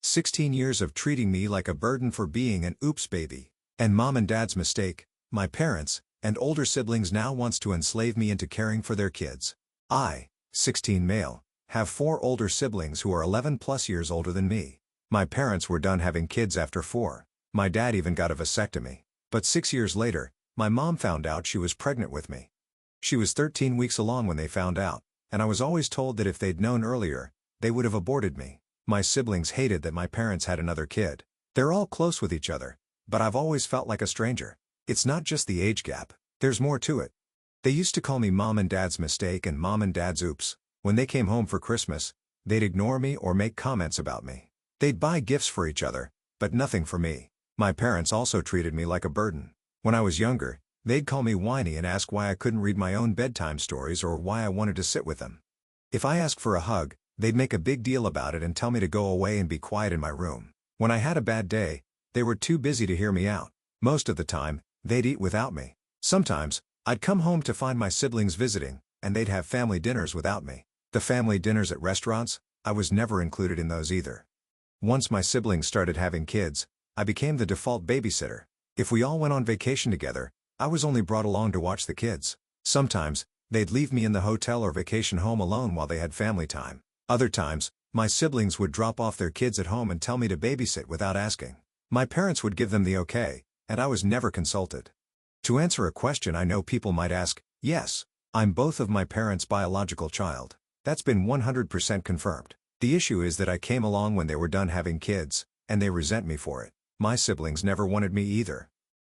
16 years of treating me like a burden for being an oops baby. And mom and dad's mistake, my parents, and older siblings now wants to enslave me into caring for their kids. I, 16 male, have 4 older siblings who are 11 plus years older than me. My parents were done having kids after 4. My dad even got a vasectomy. But 6 years later, my mom found out she was pregnant with me. She was 13 weeks along when they found out, and I was always told that if they'd known earlier, they would have aborted me. My siblings hated that my parents had another kid. They're all close with each other, but I've always felt like a stranger. It's not just the age gap, there's more to it. They used to call me mom and dad's mistake and mom and dad's oops. When they came home for Christmas, they'd ignore me or make comments about me. They'd buy gifts for each other, but nothing for me. My parents also treated me like a burden. When I was younger, they'd call me whiny and ask why I couldn't read my own bedtime stories or why I wanted to sit with them. If I asked for a hug, they'd make a big deal about it and tell me to go away and be quiet in my room. When I had a bad day, they were too busy to hear me out. Most of the time, they'd eat without me. Sometimes, I'd come home to find my siblings visiting, and they'd have family dinners without me. The family dinners at restaurants, I was never included in those either. Once my siblings started having kids, I became the default babysitter. If we all went on vacation together, I was only brought along to watch the kids. Sometimes, they'd leave me in the hotel or vacation home alone while they had family time. Other times, my siblings would drop off their kids at home and tell me to babysit without asking. My parents would give them the okay, and I was never consulted. To answer a question I know people might ask, yes, I'm both of my parents' biological child. That's been 100% confirmed. The issue is that I came along when they were done having kids, and they resent me for it. My siblings never wanted me either.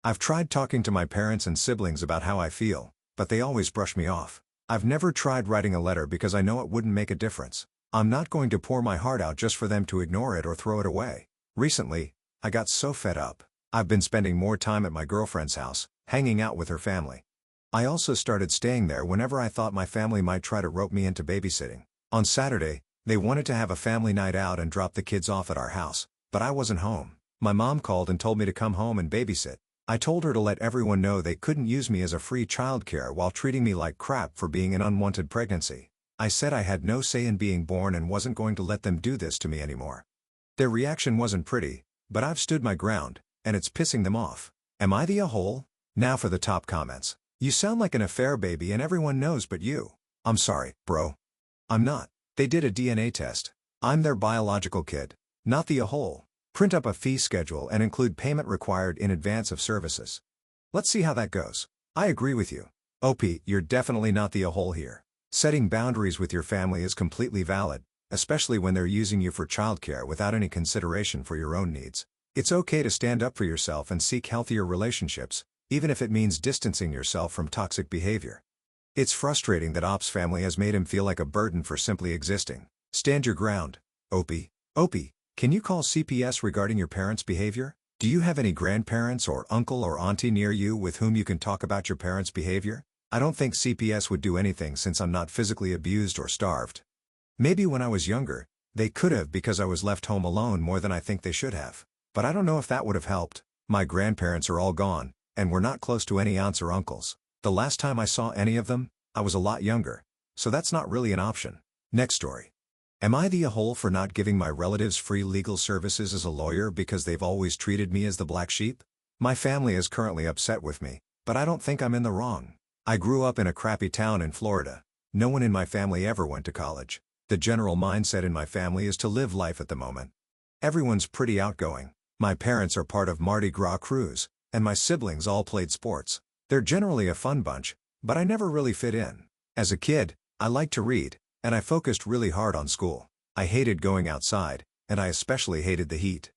I've tried talking to my parents and siblings about how I feel, but they always brush me off. I've never tried writing a letter because I know it wouldn't make a difference. I'm not going to pour my heart out just for them to ignore it or throw it away. Recently, I got so fed up. I've been spending more time at my girlfriend's house, hanging out with her family. I also started staying there whenever I thought my family might try to rope me into babysitting. On Saturday, they wanted to have a family night out and drop the kids off at our house, but I wasn't home. My mom called and told me to come home and babysit. I told her to let everyone know they couldn't use me as a free childcare while treating me like crap for being an unwanted pregnancy. I said I had no say in being born and wasn't going to let them do this to me anymore. Their reaction wasn't pretty, but I've stood my ground, and it's pissing them off. Am I the a-hole? Now for the top comments. You sound like an affair baby and everyone knows but you. I'm sorry, bro. I'm not. They did a DNA test. I'm their biological kid, not the a-hole. Print up a fee schedule and include payment required in advance of services. Let's see how that goes. I agree with you. OP, you're definitely not the a-hole here. Setting boundaries with your family is completely valid, especially when they're using you for childcare without any consideration for your own needs. It's okay to stand up for yourself and seek healthier relationships, even if it means distancing yourself from toxic behavior. It's frustrating that Op's family has made him feel like a burden for simply existing. Stand your ground, Opie. Opie, can you call CPS regarding your parents' behavior? Do you have any grandparents or uncle or auntie near you with whom you can talk about your parents' behavior? I don't think CPS would do anything since I'm not physically abused or starved. Maybe when I was younger, they could have because I was left home alone more than I think they should have. But I don't know if that would have helped. My grandparents are all gone, and we're not close to any aunts or uncles. The last time I saw any of them, I was a lot younger, so that's not really an option. Next story. Am I the a-hole for not giving my relatives free legal services as a lawyer because they've always treated me as the black sheep? My family is currently upset with me, but I don't think I'm in the wrong. I grew up in a crappy town in Florida. No one in my family ever went to college. The general mindset in my family is to live life at the moment. Everyone's pretty outgoing. My parents are part of Mardi Gras crews, and my siblings all played sports. They're generally a fun bunch, but I never really fit in. As a kid, I liked to read, and I focused really hard on school. I hated going outside, and I especially hated the heat.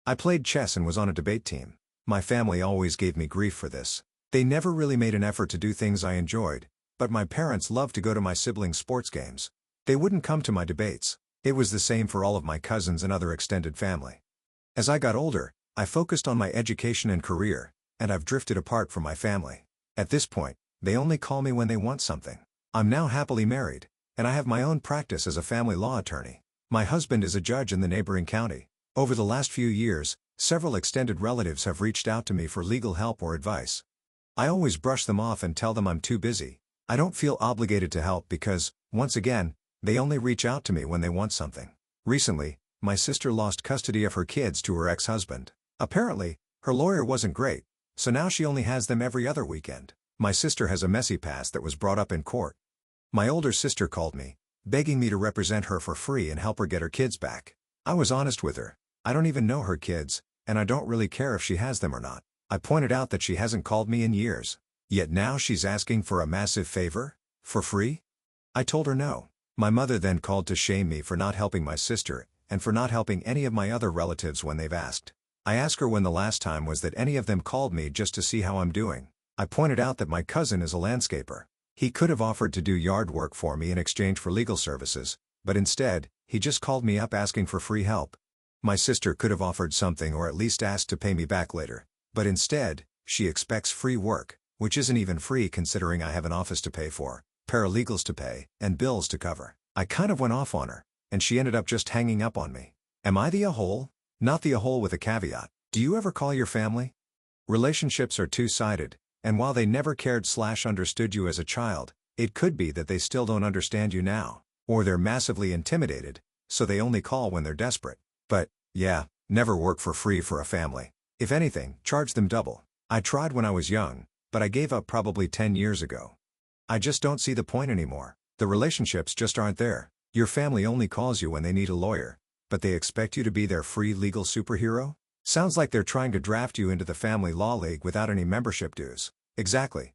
I played chess and was on a debate team. My family always gave me grief for this. They never really made an effort to do things I enjoyed, but my parents loved to go to my siblings' sports games. They wouldn't come to my debates. It was the same for all of my cousins and other extended family. As I got older, I focused on my education and career, and I've drifted apart from my family. At this point, they only call me when they want something. I'm now happily married, and I have my own practice as a family law attorney. My husband is a judge in the neighboring county. Over the last few years, several extended relatives have reached out to me for legal help or advice. I always brush them off and tell them I'm too busy. I don't feel obligated to help because, once again, they only reach out to me when they want something. Recently, my sister lost custody of her kids to her ex-husband. Apparently, her lawyer wasn't great, so now she only has them every other weekend. My sister has a messy past that was brought up in court. My older sister called me, begging me to represent her for free and help her get her kids back. I was honest with her. I don't even know her kids, and I don't really care if she has them or not. I pointed out that she hasn't called me in years. Yet now she's asking for a massive favor? For free? I told her no. My mother then called to shame me for not helping my sister, and for not helping any of my other relatives when they've asked. I asked her when the last time was that any of them called me just to see how I'm doing. I pointed out that my cousin is a landscaper. He could have offered to do yard work for me in exchange for legal services, but instead, he just called me up asking for free help. My sister could have offered something or at least asked to pay me back later, but instead, she expects free work, which isn't even free considering I have an office to pay for, paralegals to pay, and bills to cover. I kind of went off on her, and she ended up just hanging up on me. Am I the a-hole? Not the a-hole with a caveat. Do you ever call your family? Relationships are two-sided, and while they never cared/understood you as a child, it could be that they still don't understand you now, or they're massively intimidated, so they only call when they're desperate. But, yeah, never work for free for a family. If anything, charge them double. I tried when I was young, but I gave up probably 10 years ago. I just don't see the point anymore. The relationships just aren't there. Your family only calls you when they need a lawyer, but they expect you to be their free legal superhero? Sounds like they're trying to draft you into the family law league without any membership dues. Exactly.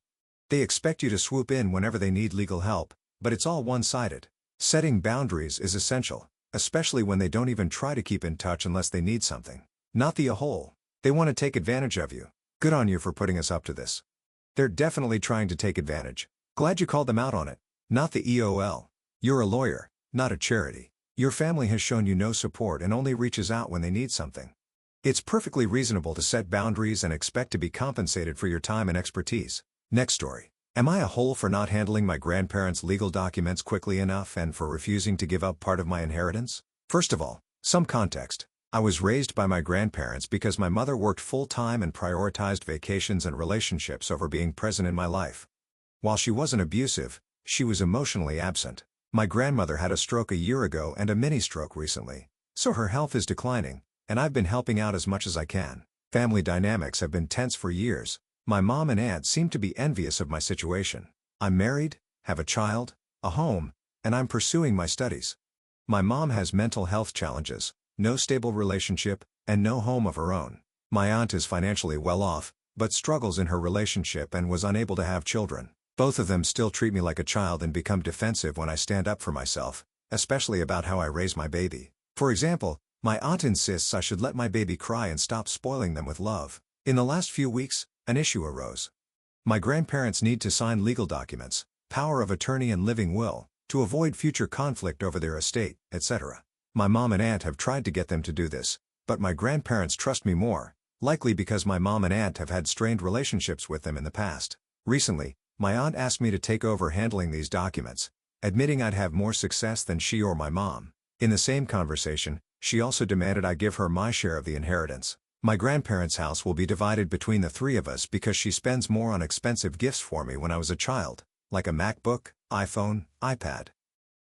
They expect you to swoop in whenever they need legal help, but it's all one-sided. Setting boundaries is essential, especially when they don't even try to keep in touch unless they need something. Not the a-hole. They want to take advantage of you. Good on you for putting us up to this. They're definitely trying to take advantage. Glad you called them out on it. Not the EOL. You're a lawyer, not a charity. Your family has shown you no support and only reaches out when they need something. It's perfectly reasonable to set boundaries and expect to be compensated for your time and expertise. Next story. Am I a hole for not handling my grandparents' legal documents quickly enough and for refusing to give up part of my inheritance? First of all, some context. I was raised by my grandparents because my mother worked full-time and prioritized vacations and relationships over being present in my life. While she wasn't abusive, she was emotionally absent. My grandmother had a stroke a year ago and a mini-stroke recently, so her health is declining, and I've been helping out as much as I can. Family dynamics have been tense for years. My mom and aunt seem to be envious of my situation. I'm married, have a child, a home, and I'm pursuing my studies. My mom has mental health challenges, no stable relationship, and no home of her own. My aunt is financially well off, but struggles in her relationship and was unable to have children. Both of them still treat me like a child and become defensive when I stand up for myself, especially about how I raise my baby. For example, my aunt insists I should let my baby cry and stop spoiling them with love. In the last few weeks, an issue arose. My grandparents need to sign legal documents, power of attorney and living will, to avoid future conflict over their estate, etc. My mom and aunt have tried to get them to do this, but my grandparents trust me more, likely because my mom and aunt have had strained relationships with them in the past. Recently, my aunt asked me to take over handling these documents, admitting I'd have more success than she or my mom. In the same conversation, she also demanded I give her my share of the inheritance. My grandparents' house will be divided between the three of us because she spends more on expensive gifts for me when I was a child, like a MacBook, iPhone, iPad.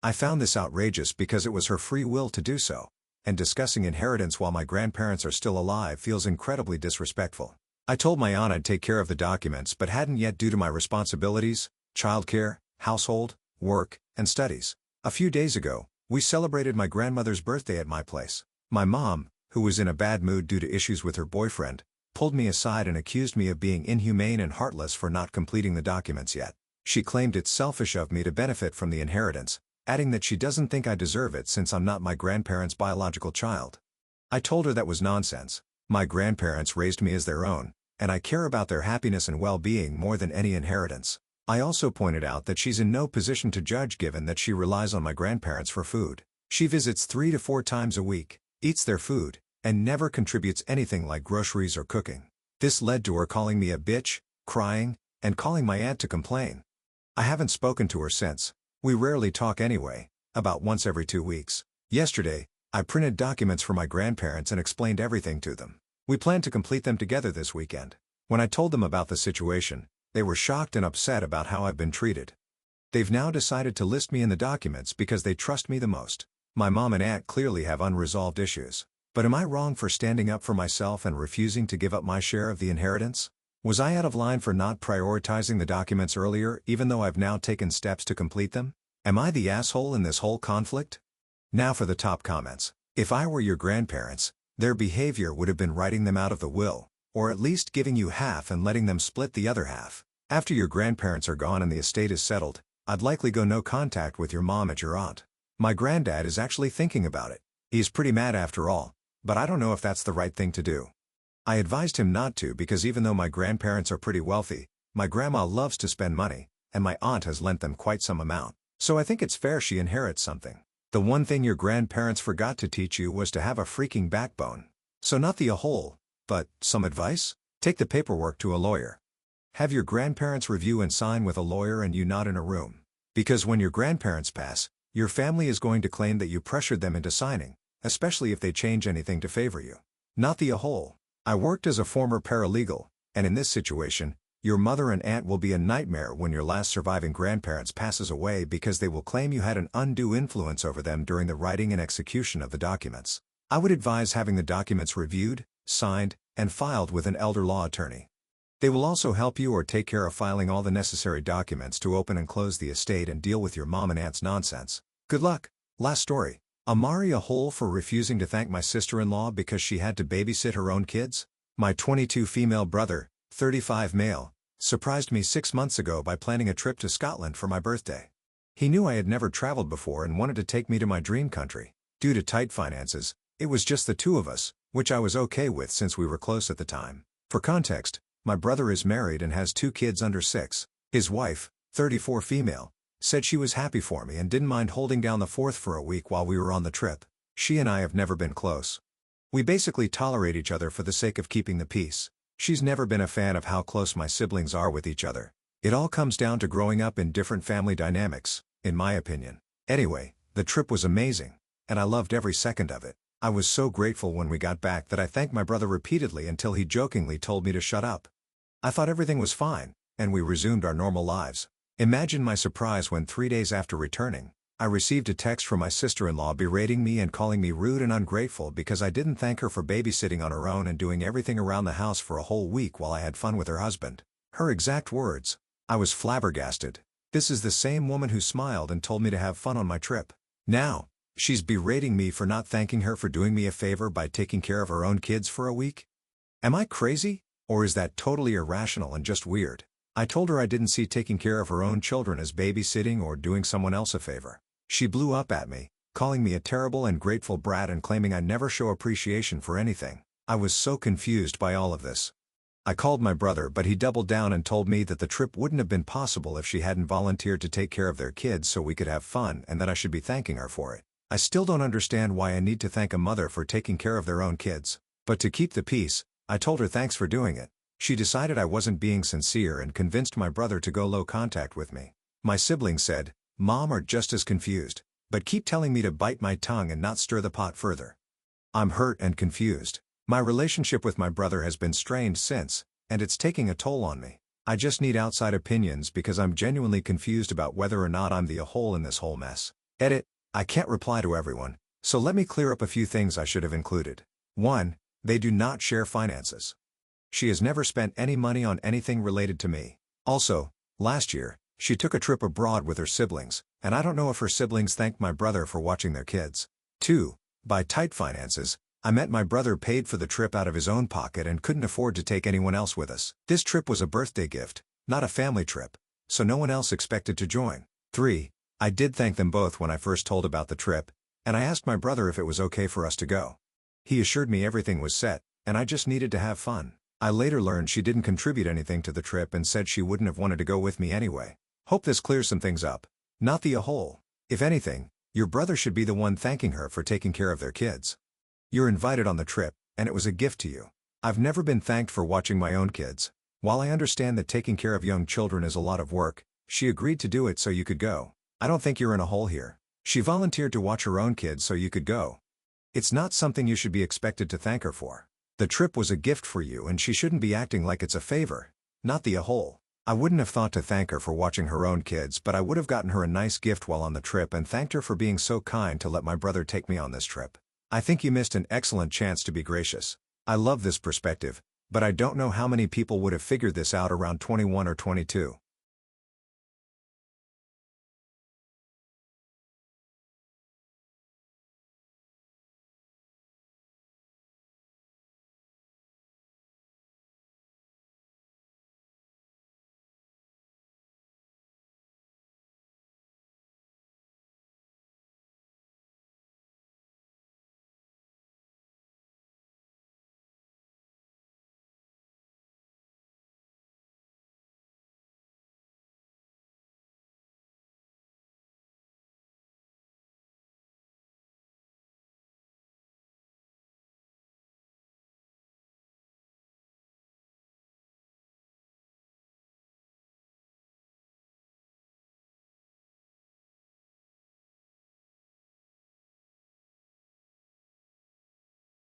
I found this outrageous because it was her free will to do so, and discussing inheritance while my grandparents are still alive feels incredibly disrespectful. I told my aunt I'd take care of the documents but hadn't yet due to my responsibilities, childcare, household, work, and studies. A few days ago, we celebrated my grandmother's birthday at my place. My mom, who was in a bad mood due to issues with her boyfriend, pulled me aside and accused me of being inhumane and heartless for not completing the documents yet. She claimed it's selfish of me to benefit from the inheritance, adding that she doesn't think I deserve it since I'm not my grandparents' biological child. I told her that was nonsense. My grandparents raised me as their own, and I care about their happiness and well-being more than any inheritance. I also pointed out that she's in no position to judge given that she relies on my grandparents for food. She visits 3 to 4 times a week, eats their food, and never contributes anything like groceries or cooking. This led to her calling me a bitch, crying, and calling my aunt to complain. I haven't spoken to her since. We rarely talk anyway, about once every 2 weeks. Yesterday, I printed documents for my grandparents and explained everything to them. We plan to complete them together this weekend. When I told them about the situation, they were shocked and upset about how I've been treated. They've now decided to list me in the documents because they trust me the most. My mom and aunt clearly have unresolved issues. But am I wrong for standing up for myself and refusing to give up my share of the inheritance? Was I out of line for not prioritizing the documents earlier even though I've now taken steps to complete them? Am I the asshole in this whole conflict? Now for the top comments. If I were your grandparents, their behavior would have been writing them out of the will, or at least giving you half and letting them split the other half. After your grandparents are gone and the estate is settled, I'd likely go no contact with your mom and your aunt. My granddad is actually thinking about it. He's pretty mad after all, but I don't know if that's the right thing to do. I advised him not to because even though my grandparents are pretty wealthy, my grandma loves to spend money, and my aunt has lent them quite some amount. So I think it's fair she inherits something. The one thing your grandparents forgot to teach you was to have a freaking backbone. So not the a hole, but some advice? Take the paperwork to a lawyer. Have your grandparents review and sign with a lawyer and you not in a room. Because when your grandparents pass, your family is going to claim that you pressured them into signing, especially if they change anything to favor you. Not the a hole. I worked as a former paralegal, and in this situation, your mother and aunt will be a nightmare when your last surviving grandparents passes away because they will claim you had an undue influence over them during the writing and execution of the documents. I would advise having the documents reviewed, signed, and filed with an elder law attorney. They will also help you or take care of filing all the necessary documents to open and close the estate and deal with your mom and aunt's nonsense. Good luck. Last story. Amari a hole for refusing to thank my sister-in-law because she had to babysit her own kids? My 22 female brother, 35 male, surprised me 6 months ago by planning a trip to Scotland for my birthday. He knew I had never traveled before and wanted to take me to my dream country. Due to tight finances, it was just the two of us, which I was okay with since we were close at the time. For context, my brother is married and has 2 kids under 6. His wife, 34 female, said she was happy for me and didn't mind holding down the fort for a week while we were on the trip. She and I have never been close. We basically tolerate each other for the sake of keeping the peace. She's never been a fan of how close my siblings are with each other. It all comes down to growing up in different family dynamics, in my opinion. Anyway, the trip was amazing, and I loved every second of it. I was so grateful when we got back that I thanked my brother repeatedly until he jokingly told me to shut up. I thought everything was fine, and we resumed our normal lives. Imagine my surprise when 3 days after returning, I received a text from my sister-in-law berating me and calling me rude and ungrateful because I didn't thank her for babysitting on her own and doing everything around the house for a whole week while I had fun with her husband. Her exact words. I was flabbergasted. This is the same woman who smiled and told me to have fun on my trip. Now, she's berating me for not thanking her for doing me a favor by taking care of her own kids for a week? Am I crazy? Or is that totally irrational and just weird? I told her I didn't see taking care of her own children as babysitting or doing someone else a favor. She blew up at me, calling me a terrible and grateful brat and claiming I never show appreciation for anything. I was so confused by all of this. I called my brother, but he doubled down and told me that the trip wouldn't have been possible if she hadn't volunteered to take care of their kids so we could have fun and that I should be thanking her for it. I still don't understand why I need to thank a mother for taking care of their own kids. But to keep the peace, I told her thanks for doing it. She decided I wasn't being sincere and convinced my brother to go low contact with me. My siblings said, "Mom are just as confused, but keep telling me to bite my tongue and not stir the pot further." I'm hurt and confused. My relationship with my brother has been strained since, and it's taking a toll on me. I just need outside opinions because I'm genuinely confused about whether or not I'm the a-hole in this whole mess. Edit. I can't reply to everyone, so let me clear up a few things I should have included. 1. They do not share finances. She has never spent any money on anything related to me. Also, last year, she took a trip abroad with her siblings, and I don't know if her siblings thanked my brother for watching their kids. 2. By tight finances, I meant my brother paid for the trip out of his own pocket and couldn't afford to take anyone else with us. This trip was a birthday gift, not a family trip, so no one else expected to join. 3. I did thank them both when I first told about the trip, and I asked my brother if it was okay for us to go. He assured me everything was set, and I just needed to have fun. I later learned she didn't contribute anything to the trip and said she wouldn't have wanted to go with me anyway. Hope this clears some things up. Not the a-hole. If anything, your brother should be the one thanking her for taking care of their kids. You're invited on the trip, and it was a gift to you. I've never been thanked for watching my own kids. While I understand that taking care of young children is a lot of work, she agreed to do it so you could go. I don't think you're in a hole here. She volunteered to watch her own kids so you could go. It's not something you should be expected to thank her for. The trip was a gift for you and she shouldn't be acting like it's a favor. Not the a-hole. I wouldn't have thought to thank her for watching her own kids, but I would have gotten her a nice gift while on the trip and thanked her for being so kind to let my brother take me on this trip. I think you missed an excellent chance to be gracious. I love this perspective, but I don't know how many people would have figured this out around 21 or 22.